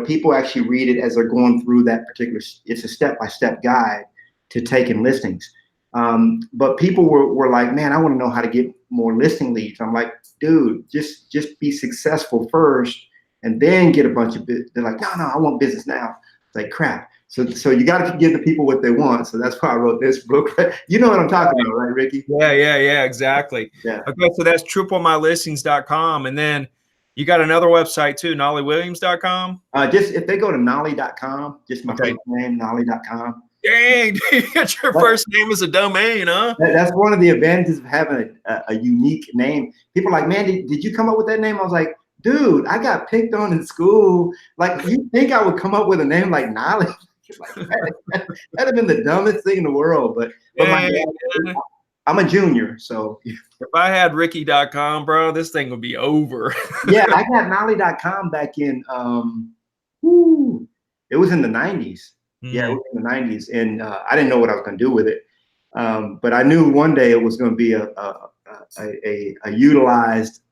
People actually read it as they're going through that particular, it's a step-by-step guide to taking listings. But people were like, man, I want to know how to get more listing leads. I'm like, dude, just be successful first and then get a bunch of business. They're like, no, I want business now. It's like, crap. So you got to give the people what they want. So that's why I wrote this book. You know what I'm talking about, right, Ricky? Yeah, exactly. Yeah. Okay, so that's triplemylistings.com. And then you got another website too, knollywilliams.com. Just if they go to Knolly.com, just my first name, Knolly.com. Dang, you got your first name as a domain, huh? That's one of the advantages of having a unique name. People are like, man, did you come up with that name? I was like, dude, I got picked on in school. Like, you think I would come up with a name like Knolly? Like, that'd have been the dumbest thing in the world. But I'm a junior, so. If I had Ricky.com, bro, this thing would be over. Yeah, I got Knolly.com back in, it was in the 90s. Yeah, it was in the 90s. And I didn't know what I was going to do with it. But I knew one day it was going to be a utilized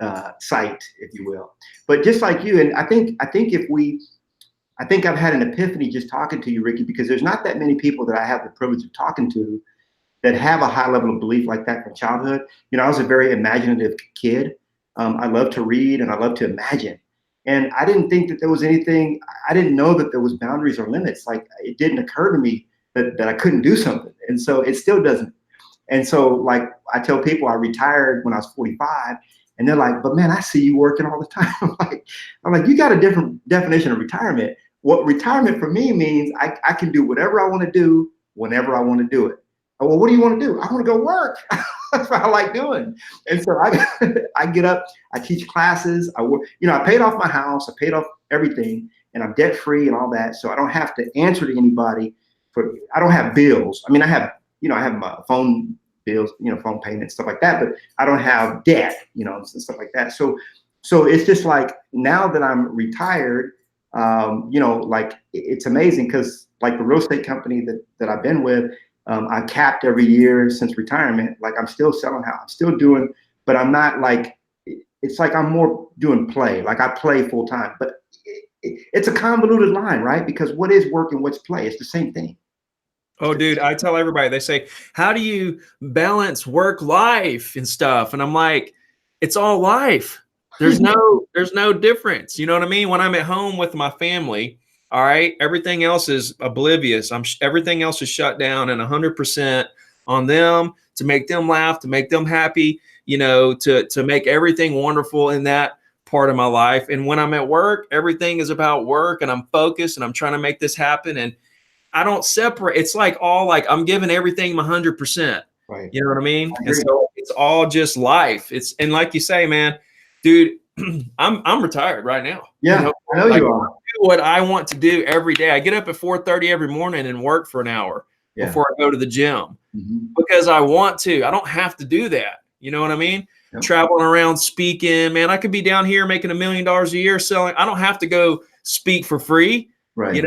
site, if you will. But just like you, and I think I've had an epiphany just talking to you, Ricky, because there's not that many people that I have the privilege of talking to that have a high level of belief like that from childhood. I was a very imaginative kid. I love to read and I love to imagine. And I didn't think that there was anything, I didn't know that there was boundaries or limits. Like, it didn't occur to me that I couldn't do something. And so it still doesn't. And so, like, I tell people I retired when I was 45, and they're like, but man, I see you working all the time. I'm like, you got a different definition of retirement. What retirement for me means I can do whatever I want to do whenever I want to do it. Oh, well, what do you want to do? I want to go work. That's what I like doing. And so I get up, I teach classes, I work, I paid off my house, I paid off everything, and I'm debt free and all that. So I don't have to answer to anybody I don't have bills. I mean, I have my phone bills, phone payments, stuff like that, but I don't have debt, and stuff like that. So it's just like, now that I'm retired, like, it's amazing because, like, the real estate company that I've been with, I capped every year since retirement. Like, I'm still selling house, I'm still doing, but I'm not like, it's like I'm more doing play. Like, I play full time, but it's a convoluted line, right? Because what is work and what's play? It's the same thing. Oh, dude, I tell everybody, they say, how do you balance work life and stuff? And I'm like, it's all life. There's no difference. You know what I mean? When I'm at home with my family, all right, everything else is oblivious. Everything else is shut down and 100% on them to make them laugh, to make them happy, to make everything wonderful in that part of my life. And when I'm at work, everything is about work, and I'm focused and I'm trying to make this happen. And I don't separate. It's like I'm giving everything 100%. Right. You know what I mean? And so it's all just life. And like you say, man, dude, I'm retired right now. Yeah, I know you are. I do what I want to do every day. I get up at 4:30 every morning and work for an hour before I go to the gym because I want to. I don't have to do that. You know what I mean? Yep. Traveling around speaking, man, I could be down here making $1 million a year selling. I don't have to go speak for free. Right.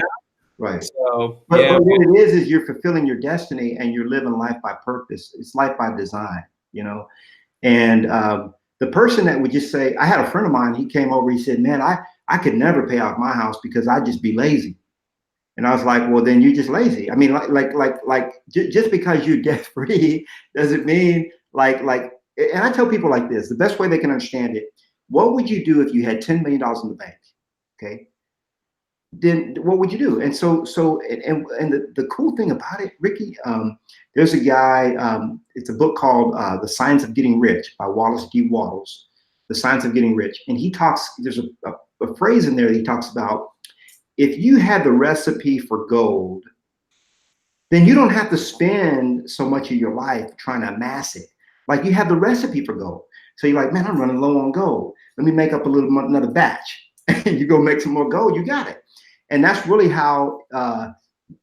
Right. So, but what it is you're fulfilling your destiny and you're living life by purpose. It's life by design, And the person that would just say, I had a friend of mine, he came over, he said, man, I could never pay off my house because I'd just be lazy. And I was like, well, then you're just lazy. I mean, just because you're debt free doesn't mean and I tell people like this, the best way they can understand it, what would you do if you had $10 million in the bank? Okay. Then what would you do? And so the cool thing about it, Ricky, there's a guy, it's a book called The Science of Getting Rich by Wallace D. Wattles, The Science of Getting Rich. And he talks, there's a phrase in there that he talks about, if you had the recipe for gold, then you don't have to spend so much of your life trying to amass it. Like you have the recipe for gold. So you're like, man, I'm running low on gold. Let me make up a little another batch. And you go make some more gold, you got it. And that's really how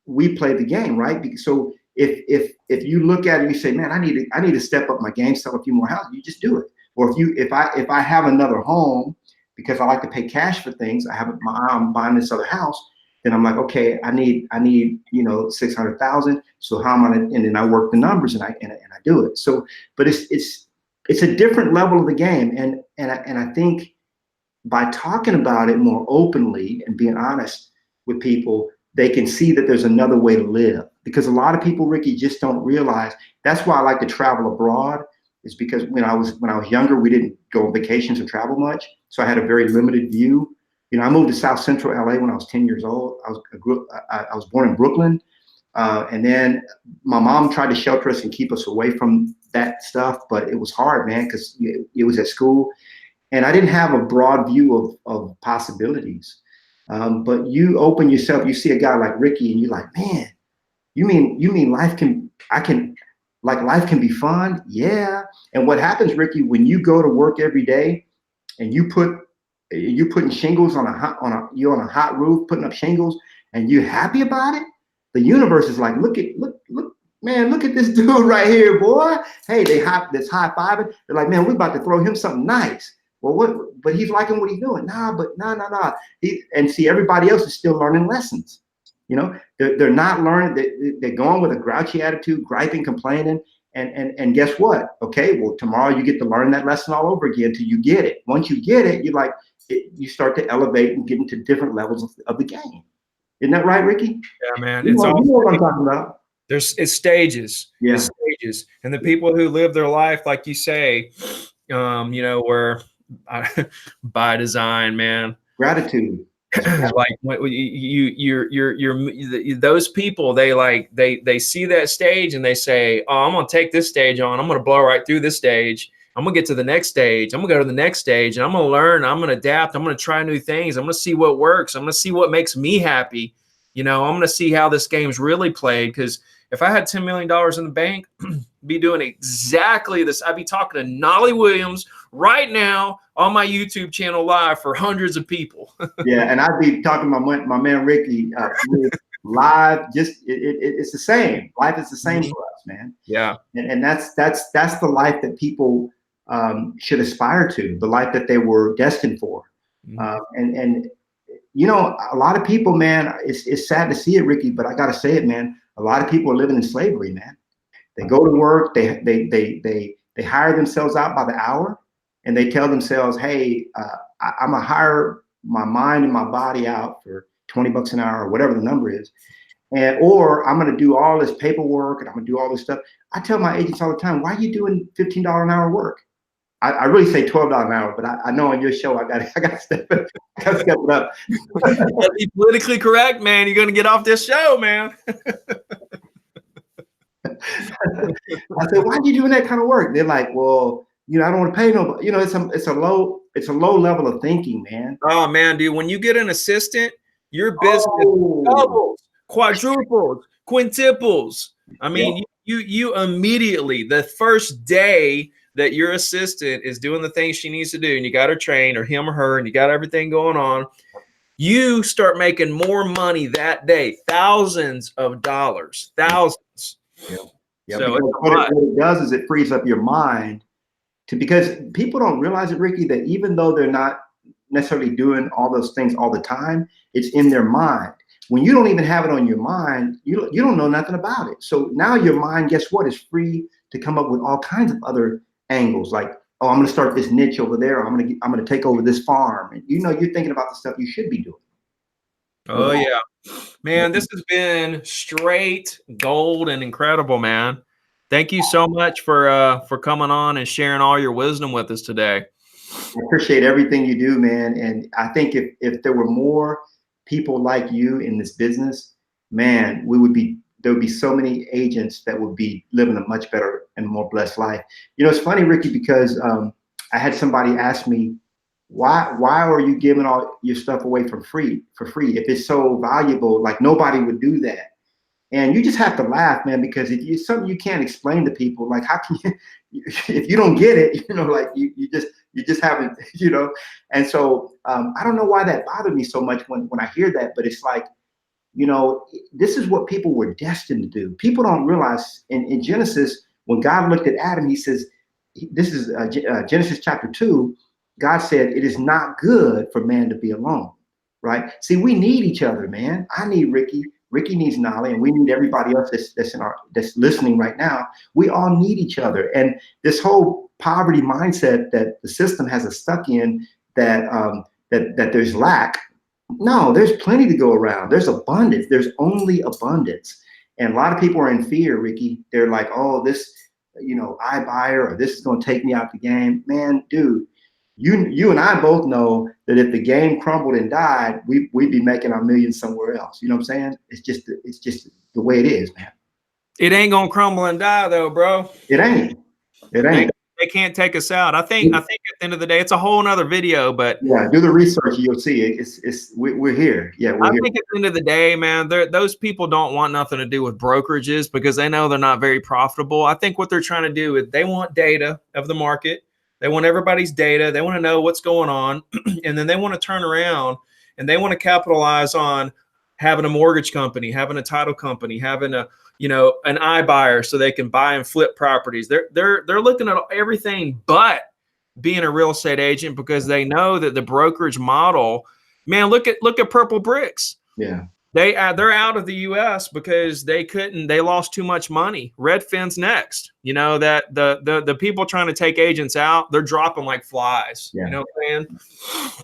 we play the game, right? Because so if you look at it, you say, man, I need to step up my game, sell a few more houses. You just do it. Or if I have another home because I like to pay cash for things, I'm buying this other house. Then I'm like, okay, I need 600,000. So how am I gonna, and then I work the numbers and I do it. So, but it's a different level of the game, and I think by talking about it more openly and being honest with people, they can see that there's another way to live. Because a lot of people, Ricky, just don't realize. That's why I like to travel abroad. Is because when I was younger, we didn't go on vacations or travel much, so I had a very limited view. I moved to South Central LA when I was 10 years old. I was born in Brooklyn, and then my mom tried to shelter us and keep us away from that stuff, but it was hard, man, because it was at school, and I didn't have a broad view of possibilities. But you open yourself, you see a guy like Ricky, and you're like, man, you mean life can be fun? Yeah. And what happens, Ricky, when you go to work every day and you're putting shingles you're on a hot roof, putting up shingles, and you're happy about it, the universe is like, look, man, look at this dude right here, boy. Hey, this high fiving. They're like, man, we're about to throw him something nice. Well, but he's liking what he's doing. Nah. And see, everybody else is still learning lessons. They're not learning. They're going with a grouchy attitude, griping, complaining. And guess what? Okay, well, tomorrow you get to learn that lesson all over again till you get it. Once you get it, you start to elevate and get into different levels of the game. Isn't that right, Ricky? Yeah, man. You know what I'm talking about. It's stages. Yeah. It's stages. And the people who live their life, like you say, where by design, man. Gratitude. Like those people, they see that stage and they say, oh, I'm gonna take this stage on, I'm gonna blow right through this stage, I'm gonna get to the next stage, I'm gonna go to the next stage, and I'm gonna learn, I'm gonna adapt, I'm gonna try new things, I'm gonna see what works, I'm gonna see what makes me happy. I'm gonna see how this game's really played. Because if I had $10 million in the bank, be doing exactly this. I'd be talking to Knolly Williams right now on my YouTube channel live for hundreds of people. Yeah, and I'd be talking to my man Ricky live. Just it's the same. Life is the same for us, man. Yeah, and that's the life that people should aspire to. The life that they were destined for. And a lot of people, man. It's sad to see it, Ricky, but I got to say it, man. A lot of people are living in slavery, man. They go to work. They hire themselves out by the hour, and they tell themselves, "Hey, I'm gonna hire my mind and my body out for $20 an hour or whatever the number is, or I'm gonna do all this paperwork and I'm gonna do all this stuff." I tell my agents all the time, "Why are you doing $15 an hour work?" I really say $12 an hour, but I know on your show I got to step it up. Be politically correct, man. You're gonna get off this show, man. I said, "Why are you doing that kind of work?" They're like, "Well, I don't want to pay nobody." It's a low level of thinking, man. Oh man, dude, when you get an assistant, your business doubles, quadruples, quintuples. I mean, you immediately, the first day that your assistant is doing the things she needs to do, and you got her trained, or him or her, and you got everything going on, you start making more money that day, thousands of dollars, thousands. Yeah. So what it does is it frees up your mind because people don't realize it, Ricky, that even though they're not necessarily doing all those things all the time, it's in their mind. When you don't even have it on your mind, you don't know nothing about it. So now your mind, guess what, is free to come up with all kinds of other angles, like, oh, I'm going to start this niche over there. I'm going to take over this farm. And you're thinking about the stuff you should be doing. Oh yeah, man, this has been straight gold and incredible, man. Thank you so much for coming on and sharing all your wisdom with us today. I appreciate everything you do, man. And I think if there were more people like you in this business, man, there would be so many agents that would be living a much better and more blessed life. It's funny, Ricky, because I had somebody ask me, why are you giving all your stuff away for free? If it's so valuable, like nobody would do that. And you just have to laugh, man, because if you something you can't explain to people, like how can you, if you don't get it, like you just haven't, And so I don't know why that bothered me so much when I hear that, but it's like, this is what people were destined to do. People don't realize in Genesis, when God looked at Adam, he says, this is Genesis chapter 2, God said, it is not good for man to be alone, right? See, we need each other, man. I need Ricky. Ricky needs Knolly, and we need everybody else that's listening right now. We all need each other. And this whole poverty mindset that the system has us stuck in, that that there's lack. No, there's plenty to go around. There's abundance. There's only abundance. And a lot of people are in fear, Ricky. They're like, oh, this, iBuyer, or this is going to take me out the game. Man, dude, you and I both know that if the game crumbled and died, we'd be making our millions somewhere else. You know what I'm saying? It's just the way it is, man. It ain't gonna crumble and die though, bro. It ain't. It ain't. They can't take us out. I think at the end of the day, it's a whole nother video, but yeah, do the research, you'll see it. We're here. Yeah, we're here. I think at the end of the day, man, those people don't want nothing to do with brokerages because they know they're not very profitable. I think what they're trying to do is they want data of the market. They want everybody's data. They want to know what's going on. And then they want to turn around and they want to capitalize on having a mortgage company, having a title company, having an iBuyer so they can buy and flip properties. They're looking at everything but being a real estate agent because they know that the brokerage model, man, look at Purple Bricks. Yeah. They're out of the US because they lost too much money. Redfin's next. That the people trying to take agents out, they're dropping like flies. Yeah. You know what I'm saying?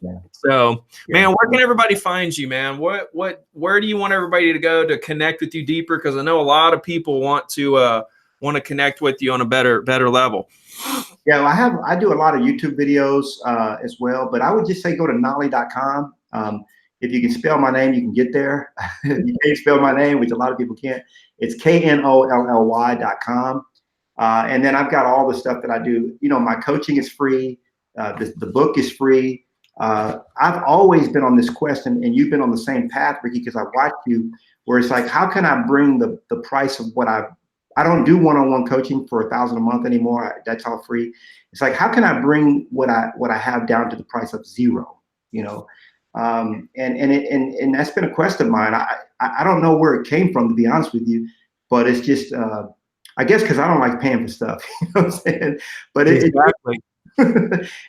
Yeah. So, man, where can everybody find you, man? Where do you want everybody to go to connect with you deeper? Because I know a lot of people want to connect with you on a better level. Yeah, I do a lot of YouTube videos as well, but I would just say go to knolly.com. If you can spell my name, you can get there. If you can't spell my name, which a lot of people can't, it's knolly.com. And then I've got all the stuff that I do. My coaching is free. The book is free. I've always been on this quest, and you've been on the same path, Ricky, because I watched you, where it's like, how can I bring the price of what I don't do one-on-one coaching for $1,000 a month anymore. That's all free. It's like, how can I bring what I have down to the price of zero? And that's been a quest of mine. I don't know where it came from, to be honest with you, but it's just I guess because I don't like paying for stuff. You know what I'm saying? But exactly.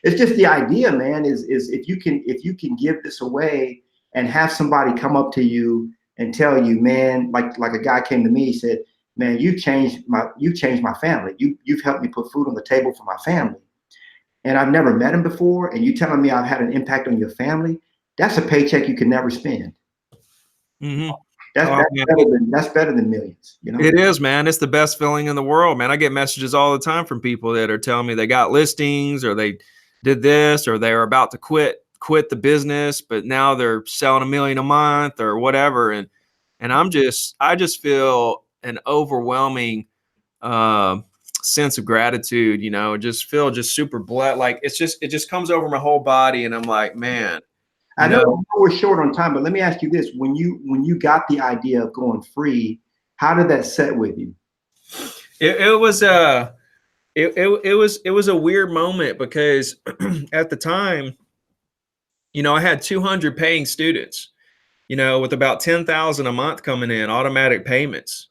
It's just the idea, man. Is if you can give this away and have somebody come up to you and tell you, man, like a guy came to me, he said, man, you've changed my family. You've helped me put food on the table for my family, and I've never met him before. And you telling me I've had an impact on your family? That's a paycheck you can never spend. Mm-hmm. That's better than millions. It is, man. It's the best feeling in the world, man. I get messages all the time from people that are telling me they got listings, or they did this, or they were about to quit the business, but now they're selling $1 million a month or whatever. And I just feel an overwhelming sense of gratitude, just feel just super blessed. Like it just comes over my whole body, and I'm like, man. I know we're short on time, but let me ask you this: when you got the idea of going free, how did that set with you? It was a weird moment because at the time, I had 200 paying students, with about 10,000 a month coming in, automatic payments.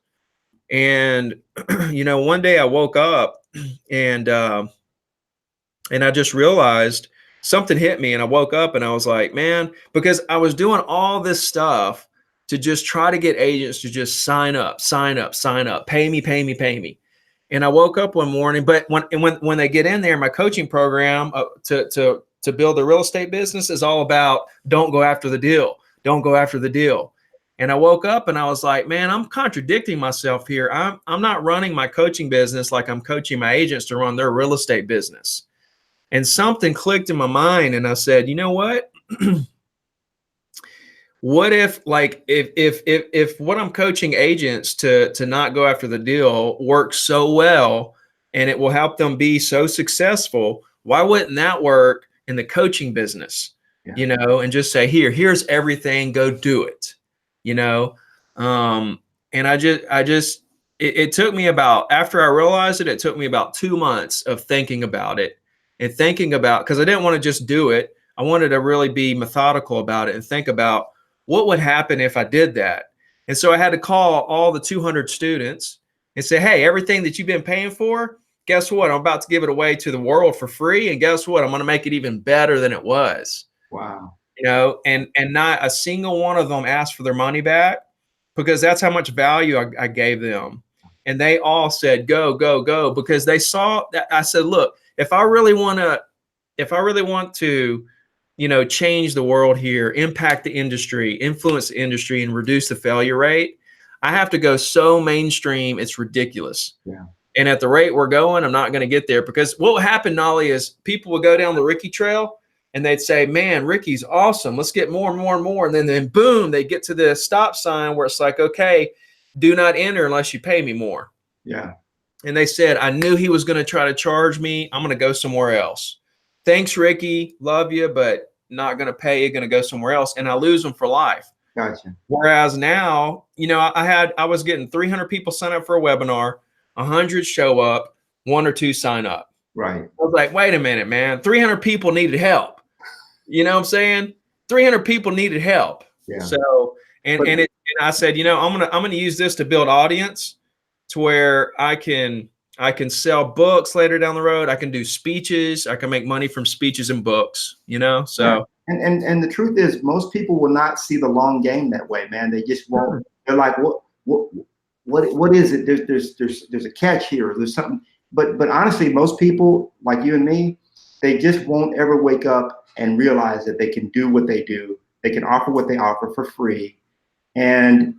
And one day I woke up and I just realized something hit me, and I woke up and I was like, man, because I was doing all this stuff to just try to get agents to just sign up, pay me. And I woke up one morning, but when they get in there, my coaching program to build a real estate business is all about don't go after the deal. And I woke up and I was like, man, I'm contradicting myself here. I'm not running my coaching business like I'm coaching my agents to run their real estate business. And something clicked in my mind, and I said, you know what? What if what I'm coaching agents to not go after the deal works so well, and it will help them be so successful? Why wouldn't that work in the coaching business? Yeah. And just say, here's everything, go do it. And it took me about, after I realized it, it took me about 2 months of thinking about it and thinking about, because I didn't want to just do it. I wanted to really be methodical about it and think about what would happen if I did that. And so I had to call all the 200 students and say, hey, everything that you've been paying for, guess what? I'm about to give it away to the world for free. And guess what? I'm going to make it even better than it was. Wow. You know, and not a single one of them asked for their money back, because that's how much value I gave them. And they all said, go, go, go, because they saw that. I said, look, if I really want to, you know, change the world here, impact the industry, influence the industry, and reduce the failure rate, I have to go so mainstream, it's ridiculous. Yeah. And at the rate we're going, I'm not going to get there, because what will happen, Knolly, is people will go down the Ricky trail and they'd say, man, Ricky's awesome. Let's get more and more and more. And then boom, they get to the stop sign where it's like, okay, do not enter unless you pay me more. Yeah. And they said, I knew he was going to try to charge me. I'm going to go somewhere else. Thanks, Ricky. Love you, but not going to pay you. Going to go somewhere else. And I lose them for life. Gotcha. Whereas now, you know, I was getting 300 people sign up for a webinar, 100 show up, 1 or 2 sign up. Right. I was like, wait a minute, man. 300 people needed help. You know what I'm saying? 300 people needed help. Yeah. So, and I said, you know, I'm gonna use this to build audience, to where I can sell books later down the road. I can do speeches. I can make money from speeches and books. You know, so. Yeah. And the truth is, most people will not see the long game that way, man. They just won't. They're like, what is it? There's a catch here. There's something. But honestly, most people like you and me, they just won't ever wake up and realize that they can do what they do. They can offer what they offer for free. And,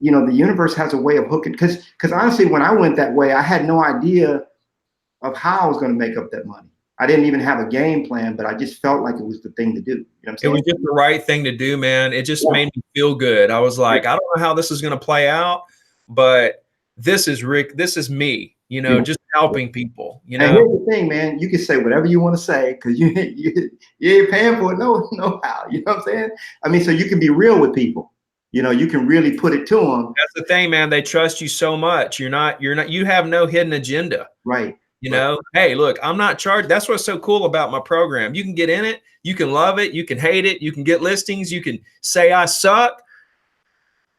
you know, the universe has a way of hooking. Because honestly, when I went that way, I had no idea of how I was going to make up that money. I didn't even have a game plan, but I just felt like it was the thing to do. You know what I'm saying? It was just the right thing to do, man. It just made me feel good. I was like, I don't know how this is going to play out, but this is Rick. This is me. You know, just helping people. You know, and here's the thing, man. You can say whatever you want to say, because you ain't paying for it. No how. You know what I'm saying? I mean, so you can be real with people. You know, you can really put it to them. That's the thing, man. They trust you so much. You have no hidden agenda. Right. You know, hey, look, I'm not charged. That's what's so cool about my program. You can get in it. You can love it. You can hate it. You can get listings. You can say I suck.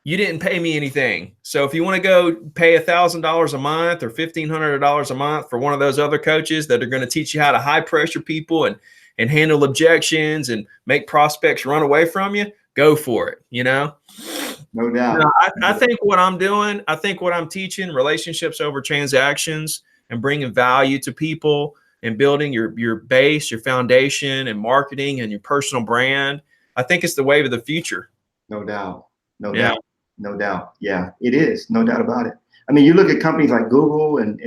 You didn't pay me anything. So if you want to go pay $1,000 a month or $1,500 a month for one of those other coaches that are going to teach you how to high pressure people and handle objections and make prospects run away from you, go for it. You know, no doubt. I think what I'm doing, I think what I'm teaching, relationships over transactions and bringing value to people and building your base, your foundation and marketing and your personal brand. I think it's the wave of the future. No doubt. No doubt. No doubt. Yeah, it is. No doubt about it. I mean, you look at companies like Google and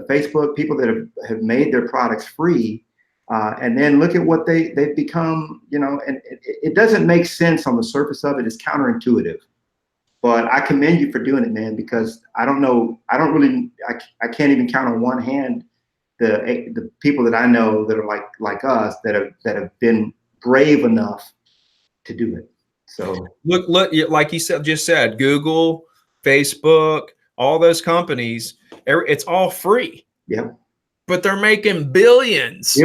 Facebook, people that have made their products free, and then look at what they've become, you know, and it doesn't make sense on the surface of it. It's counterintuitive. But I commend you for doing it, man, because I can't even count on one hand the people that I know that are like us that have been brave enough to do it. So look, like you just said, Google, Facebook, all those companies, it's all free. Yeah. But they're making billions.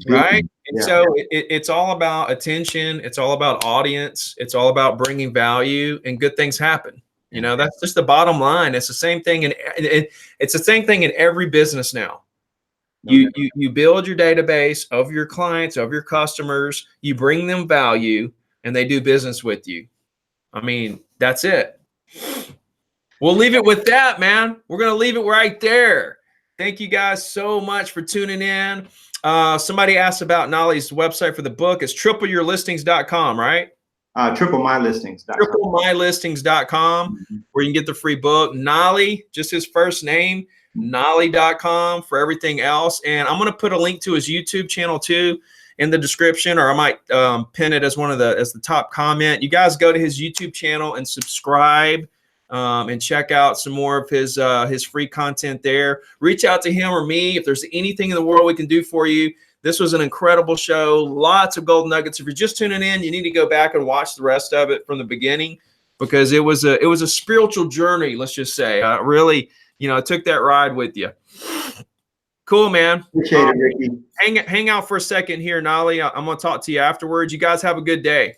Right? And so it's all about attention. It's all about audience. It's all about bringing value, and good things happen. You know, that's just the bottom line. It's the same thing. And it's the same thing in every business now. You build your database of your clients, of your customers, you bring them value, and they do business with you. I mean, that's it. We'll leave it with that, man. We're going to leave it right there. Thank you guys so much for tuning in. Somebody asked about Knolly's website for the book. It's tripleyourlistings.com, right? TripleMyListings.com. TripleMyListings.com, where you can get the free book. Knolly, just his first name, Knolly.com for everything else. And I'm going to put a link to his YouTube channel too in the description, or I might pin it as the top comment. You guys go to his YouTube channel and subscribe and check out some more of his free content there. Reach out to him or me if there's anything in the world we can do for you. This was an incredible show. Lots of gold nuggets. If you're just tuning in, you need to go back and watch the rest of it from the beginning. because it was a spiritual journey. Let's just say, really, I took that ride with you. Cool, man. Appreciate it, Ricky. Hang out for a second here, Knolly. I'm going to talk to you afterwards. You guys have a good day.